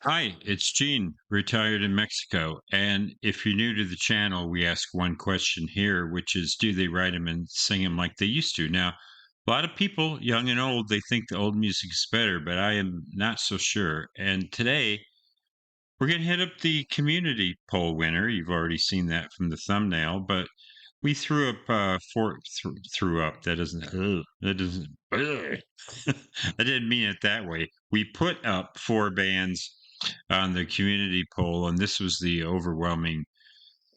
Hi, it's Gene, retired in Mexico. And if you're new to the channel, we ask one question here, which is, do they write them and sing them like they used to? Now, a lot of people, young and old, they think the old music is better, but I am not so sure. And today, we're going to hit up the community poll winner. You've already seen that from the thumbnail, but we threw up threw up. That doesn't. That doesn't. I didn't mean it that way. We put up four bands on the community poll, and this was the overwhelming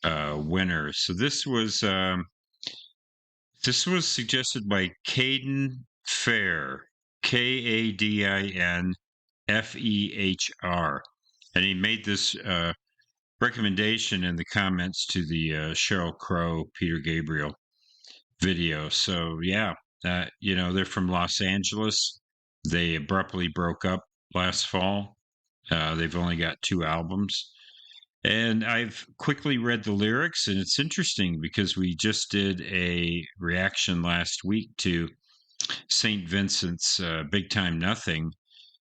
winner. So this was suggested by Caden Fair, KadinFehr, and he made this recommendation in the comments to the Cheryl Crow, Peter Gabriel video. So yeah, they're from Los Angeles. They abruptly broke up last fall. They've only got two albums. And I've quickly read the lyrics, and it's interesting because we just did a reaction last week to St. Vincent's Big Time Nothing.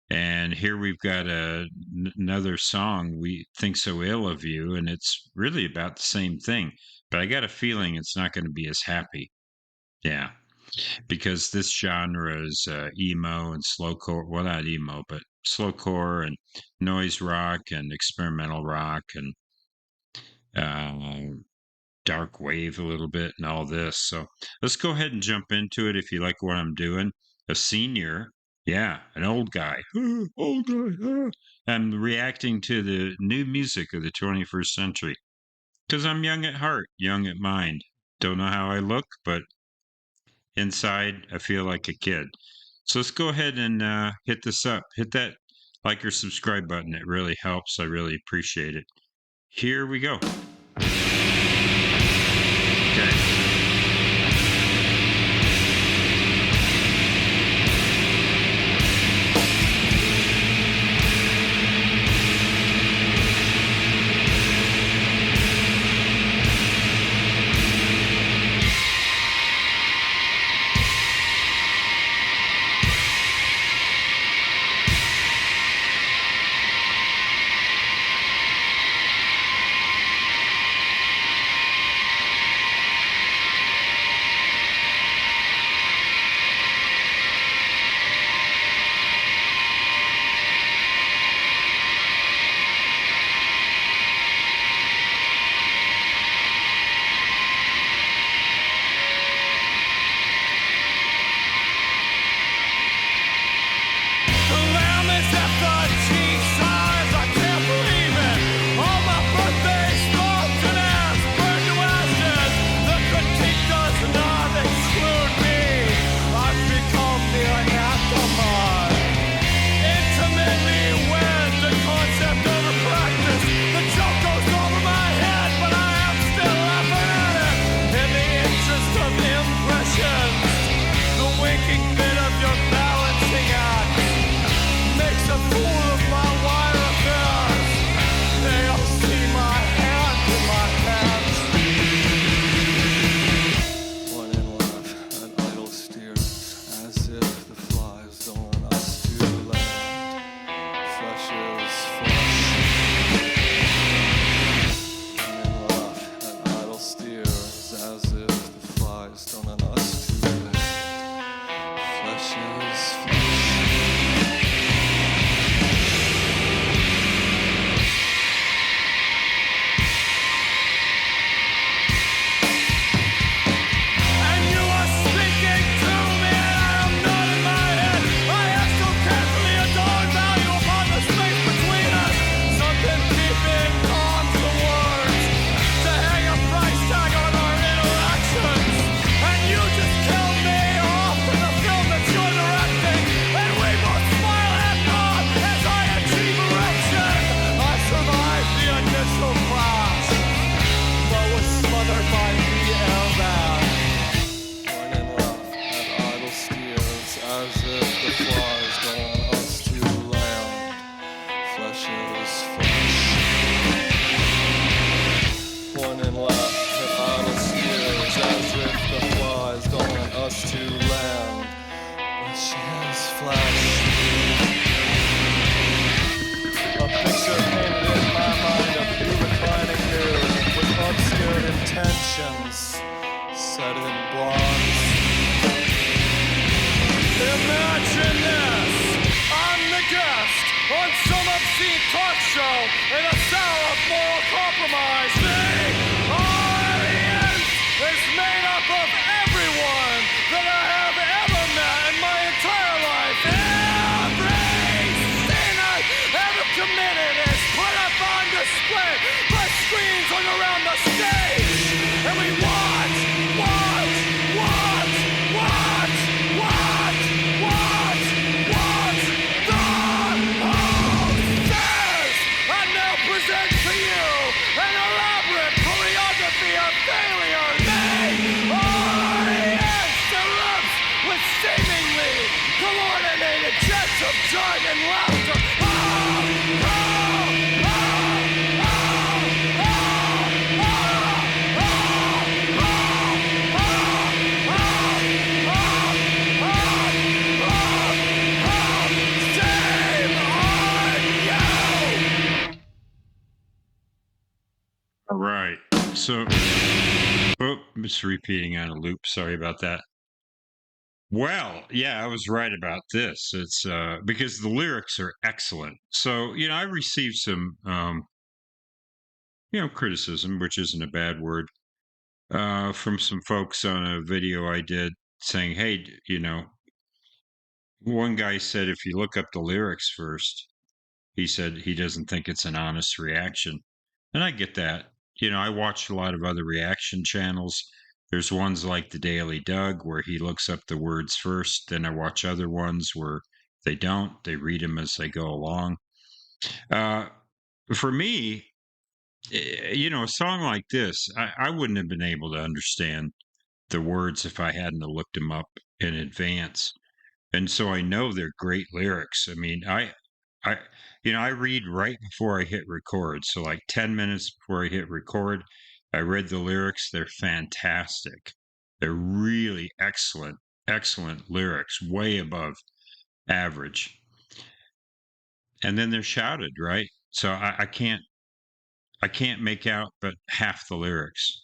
And here we've got another song, We Think So Ill of You, and it's really about the same thing. But I got a feeling it's not going to be as happy. Yeah, because this genre is emo and slowcore. Well, not emo, but slowcore and noise rock and experimental rock and uh, dark wave a little bit and all this. So let's go ahead and jump into it if you like what I'm doing. A senior, yeah, an old guy, old guy. I'm reacting to the new music of the 21st century because I'm young at heart, young at mind. Don't know how I look, but inside I feel like a kid. So let's go ahead and hit this up. Hit that like or subscribe button. It really helps. I really appreciate it. Here we go. Okay. bronze, set in bronze. Imagine this! I'm the guest on some obscene talk show in a cell of moral compromise. The audience is made up of everyone that I have ever met in my entire life. Every sin I've ever committed is put up on display by screens hung around the stage. And we watch the whole says. I now present to you an elaborate choreography of failure. The audience erupts with seemingly coordinated jets of joy and laughter. All right. So, it's repeating on a loop. Sorry about that. Well, yeah, I was right about this. It's because the lyrics are excellent. So, I received some, criticism, which isn't a bad word, from some folks on a video I did saying, hey, one guy said if you look up the lyrics first, he said he doesn't think it's an honest reaction. And I get that. I watch a lot of other reaction channels. There's ones like the Daily Doug where he looks up the words first. Then I watch other ones where they don't. They read them as they go along. For me, a song like this, I wouldn't have been able to understand the words if I hadn't have looked them up in advance. And so I know they're great lyrics. I mean, I, I read right before I hit record. So like 10 minutes before I hit record, I read the lyrics. They're fantastic. They're really excellent lyrics, way above average. And then they're shouted, right? So I can't make out but half the lyrics.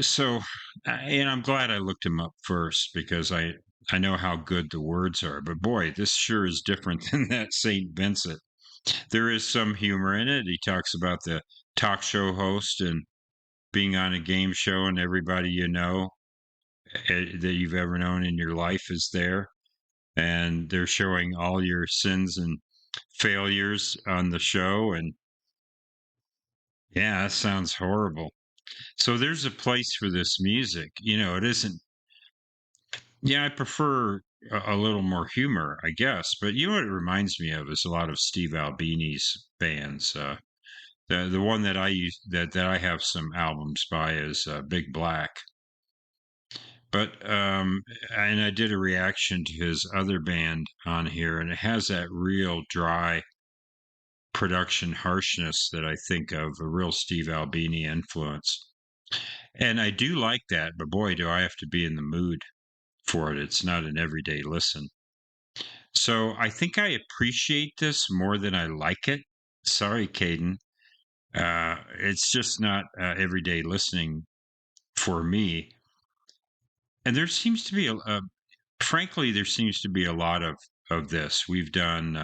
So, and I'm glad I looked him up first because I know how good the words are. But boy, this sure is different than that Saint Vincent. There is some humor in it. He talks about the talk show host and being on a game show, and everybody that you've ever known in your life is there, and they're showing all your sins and failures on the show. And yeah, that sounds horrible. So there's a place for this music. It isn't. Yeah, I prefer a little more humor, I guess. But what it reminds me of is a lot of Steve Albini's bands. The one that I use that I have some albums by is Big Black. But and I did a reaction to his other band on here, and it has that real dry production harshness that I think of, a real Steve Albini influence. And I do like that, but boy, do I have to be in the mood for it. It's not an everyday listen. So I think I appreciate this more than I like it. Sorry, Caden. It's just not everyday listening for me. And there seems to be frankly, there seems to be a lot of this. We've done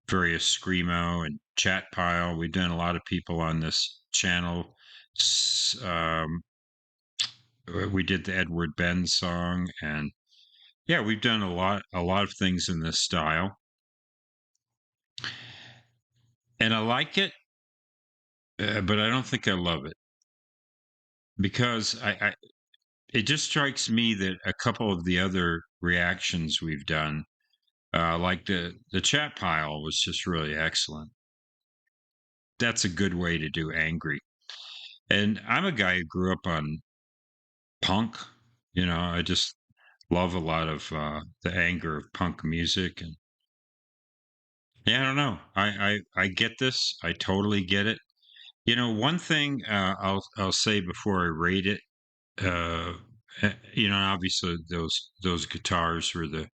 various screamo and chat pile. We've done a lot of people on this channel. We did the Edward Ben song, and yeah, we've done a lot of things in this style, and I like it, but I don't think I love it because it just strikes me that a couple of the other reactions we've done, like the chat pile, was just really excellent. That's a good way to do angry, and I'm a guy who grew up on punk. I just love a lot of the anger of punk music, and yeah, I don't know. I get this. I totally get it. One thing I'll say before I rate it, obviously those guitars were the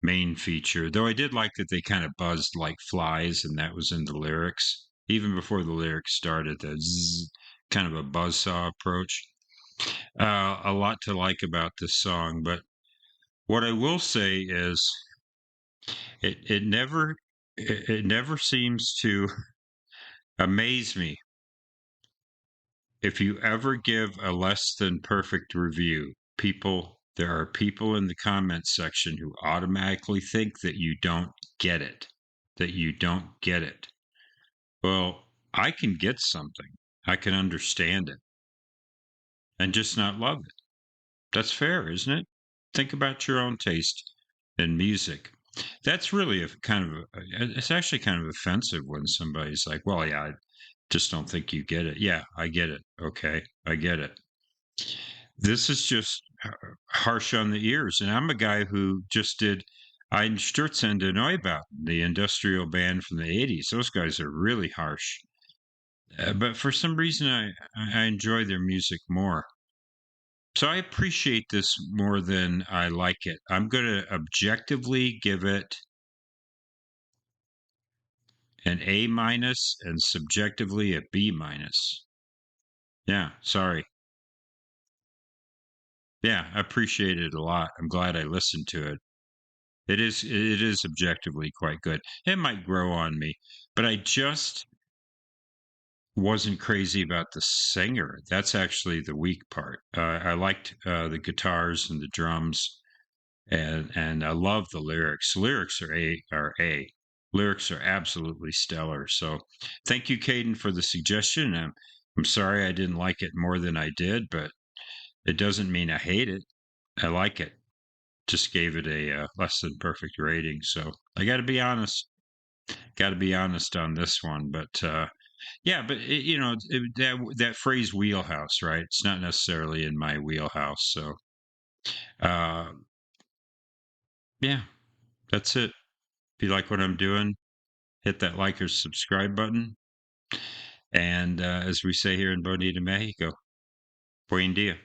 main feature. Though I did like that they kind of buzzed like flies, and that was in the lyrics even before the lyrics started. The zzz kind of a buzzsaw approach. A lot to like about this song, but what I will say is it never seems to amaze me if you ever give a less than perfect review. There are people in the comments section who automatically think that you don't get it, that you don't get it. Well, I can get something, I can understand it, and just not love it. That's fair, isn't it? Think about your own taste in music. That's really a kind of it's actually kind of offensive when somebody's like, "Well, yeah, I just don't think you get it." Yeah, I get it. Okay, I get it. This is just harsh on the ears, and I'm a guy who just did Ein Stürzen der Neubauten, the industrial band from the '80s. Those guys are really harsh, but for some reason, I enjoy their music more. So I appreciate this more than I like it. I'm going to objectively give it an A minus and subjectively a B minus. Yeah, sorry. Yeah, I appreciate it a lot. I'm glad I listened to it. It is objectively quite good. It might grow on me, but I just wasn't crazy about the singer. That's actually the weak part. I liked the guitars and the drums, and I love the lyrics. Lyrics are a. Lyrics are absolutely stellar. So, thank you, Caden, for the suggestion. I'm sorry I didn't like it more than I did, but it doesn't mean I hate it. I like it. Just gave it a less than perfect rating. So I got to be honest. Got to be honest on this one. But yeah, but that phrase wheelhouse, right? It's not necessarily in my wheelhouse. So uh, yeah, that's it. If you like what I'm doing, hit that like or subscribe button. And as we say here in Bonita, Mexico, buen dia.